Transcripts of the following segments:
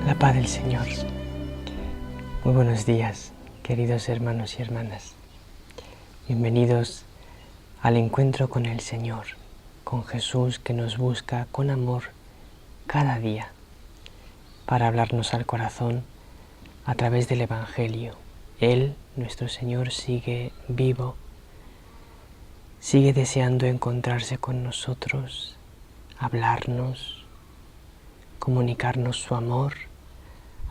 La paz del Señor. Muy buenos días, queridos hermanos y hermanas. Bienvenidos al encuentro con el Señor, con Jesús que nos busca con amor cada día para hablarnos al corazón a través del Evangelio. Él, nuestro Señor, sigue vivo, sigue deseando encontrarse con nosotros, hablarnos, comunicarnos su amor,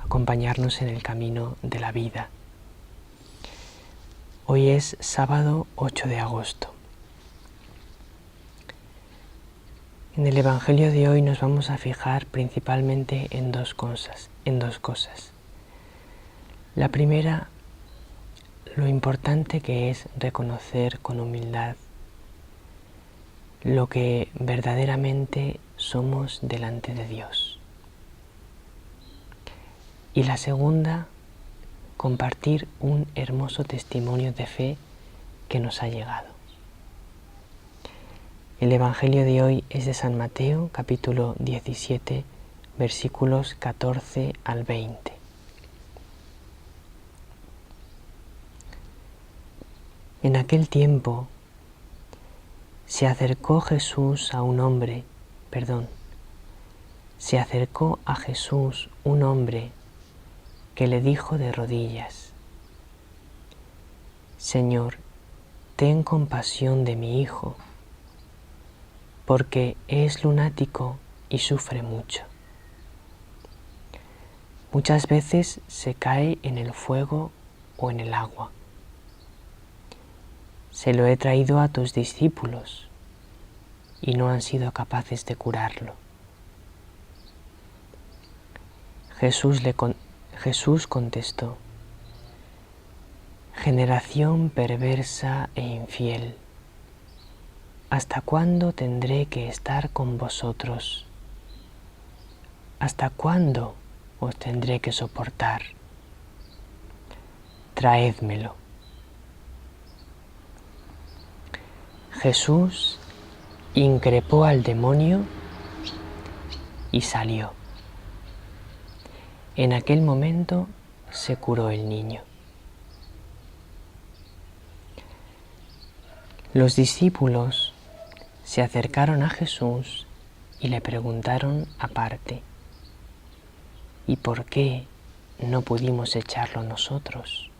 acompañarnos en el camino de la vida. Hoy es sábado 8 de agosto. En el Evangelio de hoy nos vamos a fijar principalmente en dos cosas. La primera, lo importante que es reconocer con humildad lo que verdaderamente somos delante de Dios. Y la segunda, compartir un hermoso testimonio de fe que nos ha llegado. El Evangelio de hoy es de San Mateo, capítulo 17, versículos 14 al 20. En aquel tiempo se acercó a Jesús un hombre que le dijo de rodillas: Señor, ten compasión de mi hijo, porque es lunático y sufre mucho. Muchas veces se cae en el fuego o en el agua. Se lo he traído a tus discípulos y no han sido capaces de curarlo. Jesús contestó: generación perversa e infiel, ¿hasta cuándo tendré que estar con vosotros? ¿Hasta cuándo os tendré que soportar? Traédmelo. Jesús increpó al demonio y salió. En aquel momento se curó el niño. Los discípulos se acercaron a Jesús y le preguntaron aparte: ¿y por qué no pudimos echarlo nosotros?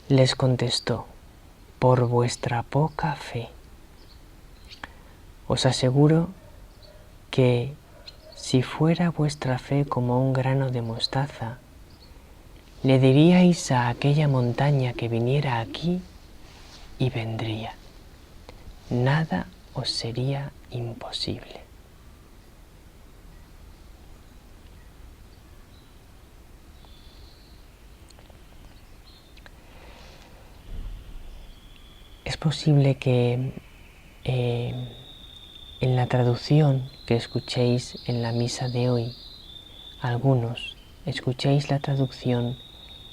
Les contestó: por vuestra poca fe. Os aseguro que si fuera vuestra fe como un grano de mostaza, le diríais a aquella montaña que viniera aquí y vendría. Nada os sería imposible. Es posible que en la traducción que escuchéis en la misa de hoy, algunos escuchéis la traducción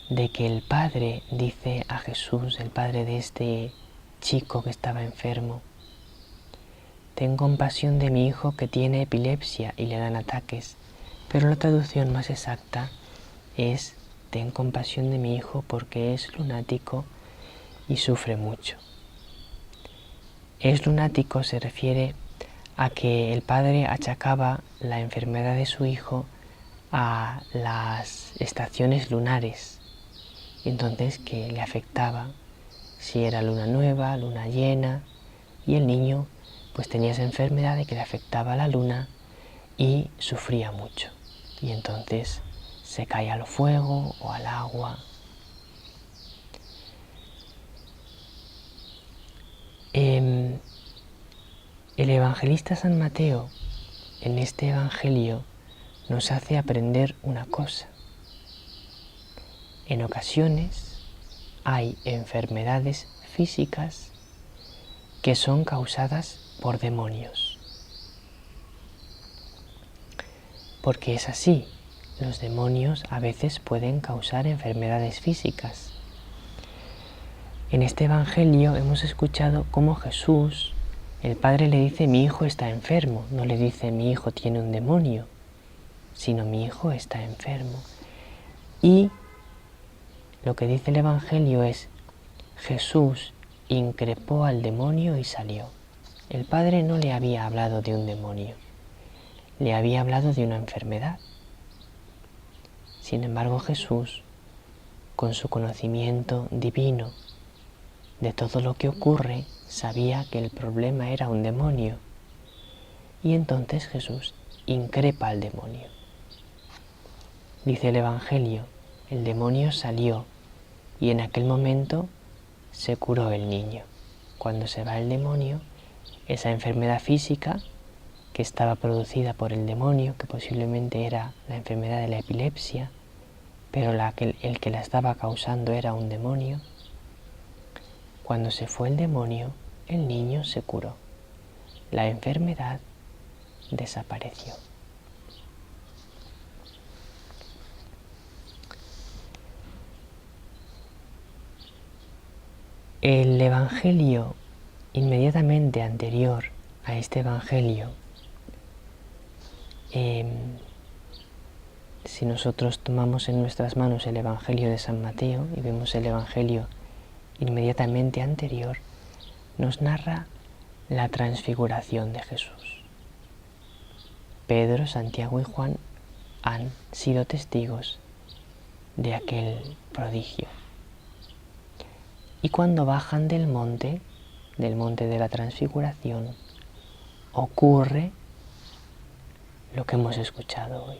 de que el padre dice a Jesús, el padre de este chico que estaba enfermo: ten compasión de mi hijo que tiene epilepsia y le dan ataques. Pero la traducción más exacta es: ten compasión de mi hijo porque es lunático y sufre mucho. Es lunático se refiere a que el padre achacaba la enfermedad de su hijo a las estaciones lunares, entonces que le afectaba si era luna nueva, luna llena, y el niño pues tenía esa enfermedad de que le afectaba a la luna y sufría mucho, y entonces se caía al fuego o al agua. El evangelista San Mateo en este evangelio nos hace aprender una cosa. En ocasiones hay enfermedades físicas que son causadas por demonios. Porque es así, los demonios a veces pueden causar enfermedades físicas. En este evangelio hemos escuchado cómo Jesús, el padre le dice: mi hijo está enfermo, no le dice: mi hijo tiene un demonio. sino mi hijo está enfermo. Y lo que dice el Evangelio es: Jesús increpó al demonio y salió. El Padre no le había hablado de un demonio, le había hablado de una enfermedad. Sin embargo, Jesús, con su conocimiento divino de todo lo que ocurre, sabía que el problema era un demonio. Y entonces Jesús increpa al demonio. Dice el Evangelio, el demonio salió y en aquel momento se curó el niño. Cuando se va el demonio, esa enfermedad física que estaba producida por el demonio, que posiblemente era la enfermedad de la epilepsia, pero el que la estaba causando era un demonio. Cuando se fue el demonio, el niño se curó. La enfermedad desapareció. El Evangelio inmediatamente anterior a este Evangelio, si nosotros tomamos en nuestras manos el Evangelio de San Mateo y vemos el Evangelio inmediatamente anterior, nos narra la transfiguración de Jesús. Pedro, Santiago y Juan han sido testigos de aquel prodigio. Y cuando bajan del monte de la transfiguración, ocurre lo que hemos escuchado hoy.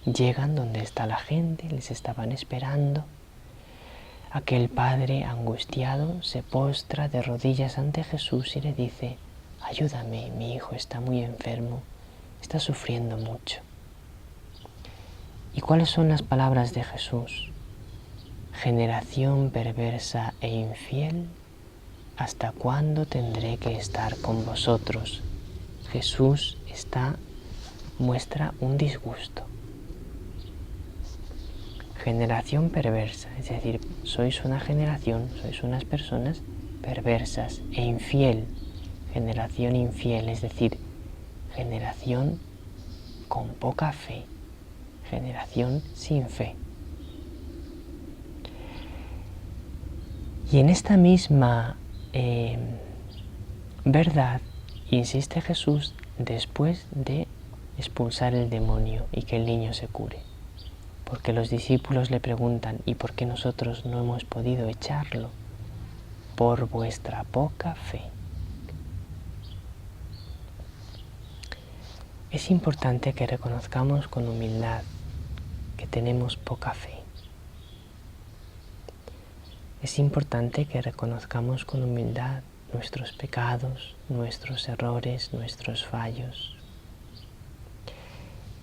Llegan donde está la gente, les estaban esperando. Aquel padre angustiado se postra de rodillas ante Jesús y le dice: ayúdame, mi hijo está muy enfermo, está sufriendo mucho. ¿Y cuáles son las palabras de Jesús? Generación perversa e infiel, ¿hasta cuándo tendré que estar con vosotros? Jesús muestra un disgusto. Generación perversa, es decir, sois una generación, sois unas personas perversas e infiel. Generación infiel, es decir, generación con poca fe, generación sin fe. Y en esta misma verdad insiste Jesús después de expulsar el demonio y que el niño se cure. Porque los discípulos le preguntan: ¿y por qué nosotros no hemos podido echarlo? Por vuestra poca fe. Es importante que reconozcamos con humildad que tenemos poca fe. Es importante que reconozcamos con humildad nuestros pecados, nuestros errores, nuestros fallos.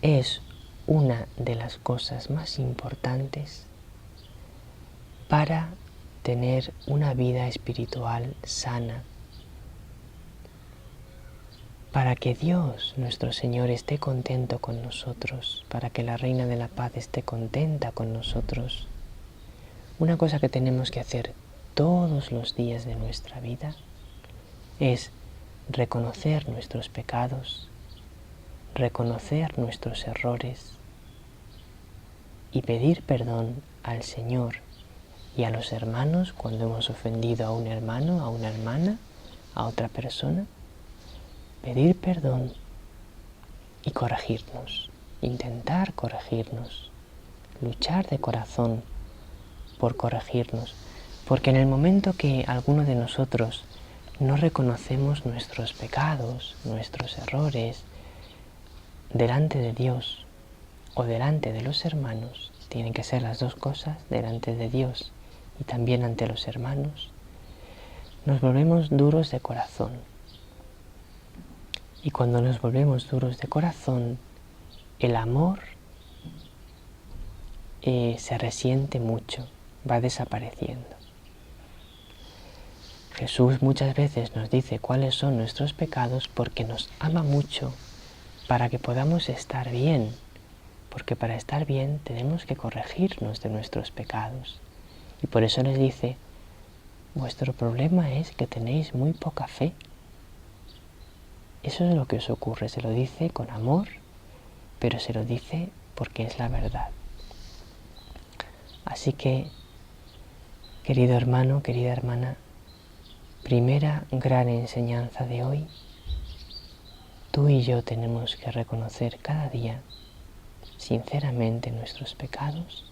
Es una de las cosas más importantes para tener una vida espiritual sana, para que Dios, nuestro Señor, esté contento con nosotros, para que la Reina de la Paz esté contenta con nosotros. Una cosa que tenemos que hacer todos los días de nuestra vida es reconocer nuestros pecados, reconocer nuestros errores y pedir perdón al Señor y a los hermanos cuando hemos ofendido a un hermano, a una hermana, a otra persona. Pedir perdón y corregirnos, intentar corregirnos, luchar de corazón por corregirnos, porque en el momento que alguno de nosotros no reconocemos nuestros pecados, nuestros errores, delante de Dios o delante de los hermanos, tienen que ser las dos cosas, delante de Dios y también ante los hermanos, nos volvemos duros de corazón. Y cuando nos volvemos duros de corazón, el amor se resiente mucho, va desapareciendo. Jesús muchas veces nos dice cuáles son nuestros pecados porque nos ama mucho, para que podamos estar bien, porque para estar bien tenemos que corregirnos de nuestros pecados. Y por eso les dice: vuestro problema es que tenéis muy poca fe. Eso es lo que os ocurre, se lo dice con amor, pero se lo dice porque es la verdad. Así que, querido hermano, querida hermana, primera gran enseñanza de hoy, tú y yo tenemos que reconocer cada día sinceramente nuestros pecados,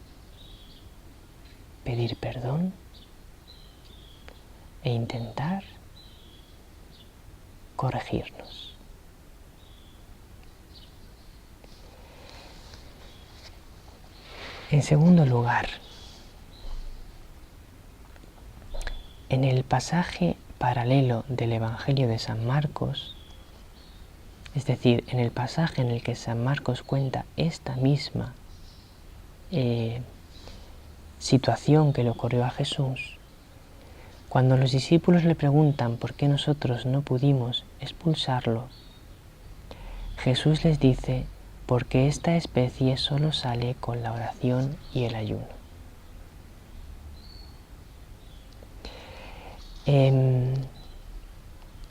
pedir perdón e intentar corregirnos. En segundo lugar, en el pasaje paralelo del Evangelio de San Marcos, es decir, en el pasaje en el que San Marcos cuenta esta misma situación que le ocurrió a Jesús, cuando los discípulos le preguntan por qué nosotros no pudimos expulsarlo, Jesús les dice, porque esta especie solo sale con la oración y el ayuno.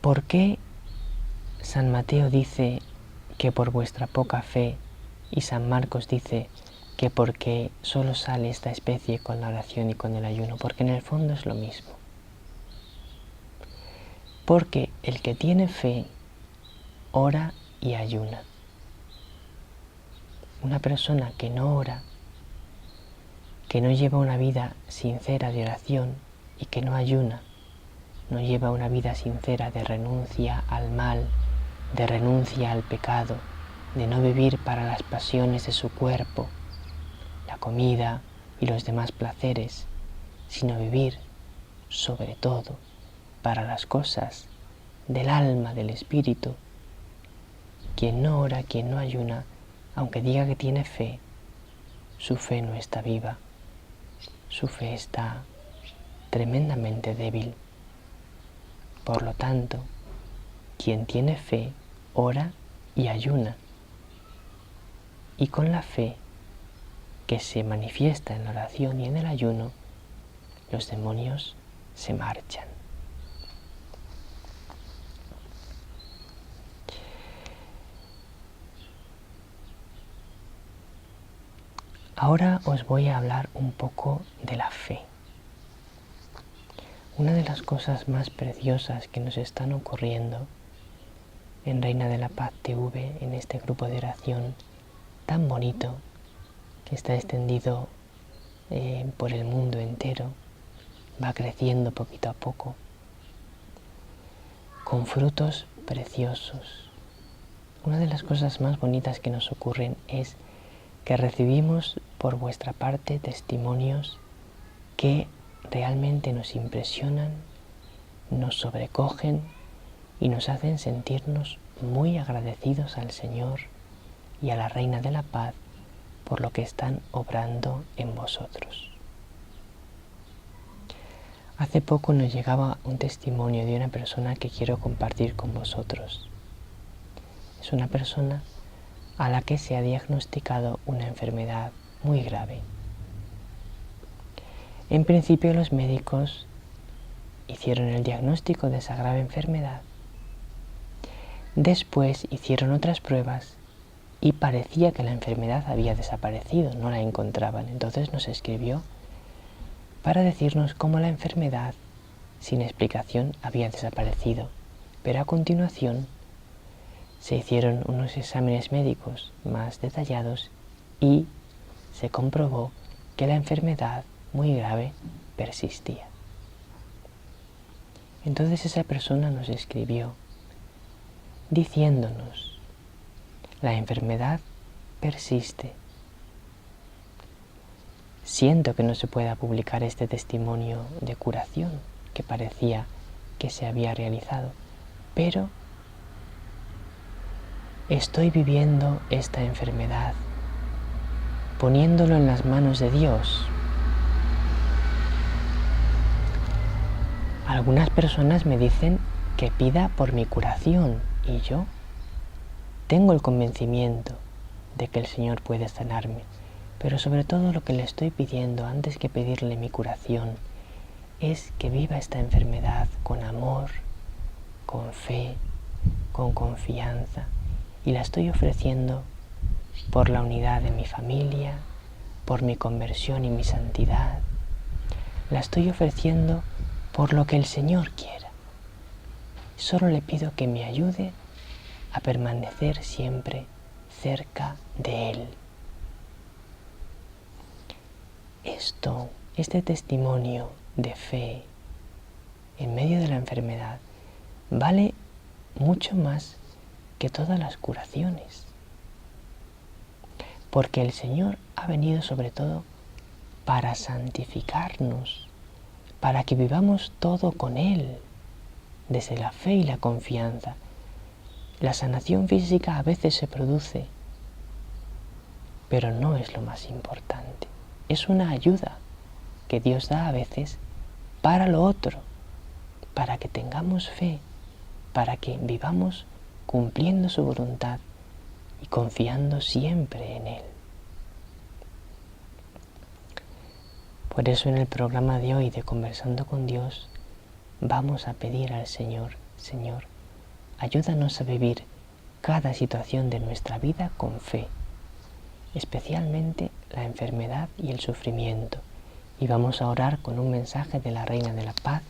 ¿Por qué San Mateo dice que por vuestra poca fe y San Marcos dice que porque solo sale esta especie con la oración y con el ayuno? Porque en el fondo es lo mismo. Porque el que tiene fe ora y ayuna. Una persona que no ora, que no lleva una vida sincera de oración y que no ayuna, no lleva una vida sincera de renuncia al mal, de renuncia al pecado, de no vivir para las pasiones de su cuerpo, la comida y los demás placeres, sino vivir, sobre todo, para las cosas del alma, del espíritu. Quien no ora, quien no ayuna, aunque diga que tiene fe, su fe no está viva, su fe está tremendamente débil. Por lo tanto, quien tiene fe, ora y ayuna. Y con la fe que se manifiesta en la oración y en el ayuno, los demonios se marchan. Ahora os voy a hablar un poco de la fe. Una de las cosas más preciosas que nos están ocurriendo en Reina de la Paz TV, en este grupo de oración tan bonito que está extendido por el mundo entero, va creciendo poquito a poco, con frutos preciosos. Una de las cosas más bonitas que nos ocurren es que recibimos por vuestra parte testimonios que realmente nos impresionan, nos sobrecogen y nos hacen sentirnos muy agradecidos al Señor y a la Reina de la Paz por lo que están obrando en vosotros. Hace poco nos llegaba un testimonio de una persona que quiero compartir con vosotros. Es una persona a la que se ha diagnosticado una enfermedad muy grave. En principio los médicos hicieron el diagnóstico de esa grave enfermedad. Después hicieron otras pruebas y parecía que la enfermedad había desaparecido, no la encontraban. Entonces nos escribió para decirnos cómo la enfermedad, sin explicación, había desaparecido. Pero a continuación se hicieron unos exámenes médicos más detallados y se comprobó que la enfermedad muy grave persistía. Entonces esa persona nos escribió diciéndonos: la enfermedad persiste. Siento que no se pueda publicar este testimonio de curación que parecía que se había realizado, pero estoy viviendo esta enfermedad, poniéndolo en las manos de Dios. Algunas personas me dicen que pida por mi curación y yo tengo el convencimiento de que el Señor puede sanarme, pero sobre todo lo que le estoy pidiendo antes que pedirle mi curación es que viva esta enfermedad con amor, con fe, con confianza y la estoy ofreciendo por la unidad de mi familia, por mi conversión y mi santidad. La estoy ofreciendo por lo que el Señor quiera. Solo le pido que me ayude a permanecer siempre cerca de Él. Este testimonio de fe en medio de la enfermedad vale mucho más que todas las curaciones. Porque el Señor ha venido sobre todo para santificarnos, para que vivamos todo con Él, desde la fe y la confianza. La sanación física a veces se produce, pero no es lo más importante. Es una ayuda que Dios da a veces para lo otro, para que tengamos fe, para que vivamos cumpliendo su voluntad y confiando siempre en Él. Por eso en el programa de hoy de Conversando con Dios vamos a pedir al Señor: Señor, ayúdanos a vivir cada situación de nuestra vida con fe, especialmente la enfermedad y el sufrimiento. Y vamos a orar con un mensaje de la Reina de la Paz,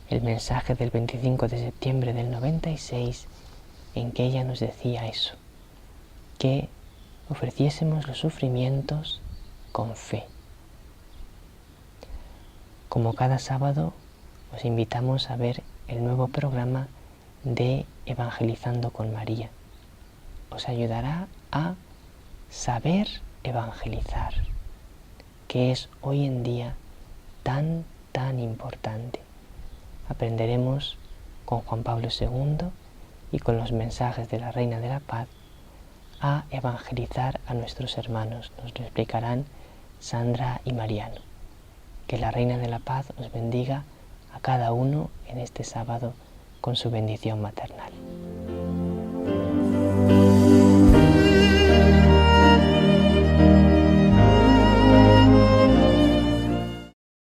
el mensaje del 25 de septiembre del 96, en que ella nos decía eso, que ofreciésemos los sufrimientos con fe. Como cada sábado, os invitamos a ver el nuevo programa de Evangelizando con María. Os ayudará a saber evangelizar, que es hoy en día tan importante. Aprenderemos con Juan Pablo II y con los mensajes de la Reina de la Paz a evangelizar a nuestros hermanos. Nos lo explicarán Sandra y Mariano. Que la Reina de la Paz os bendiga a cada uno en este sábado con su bendición maternal.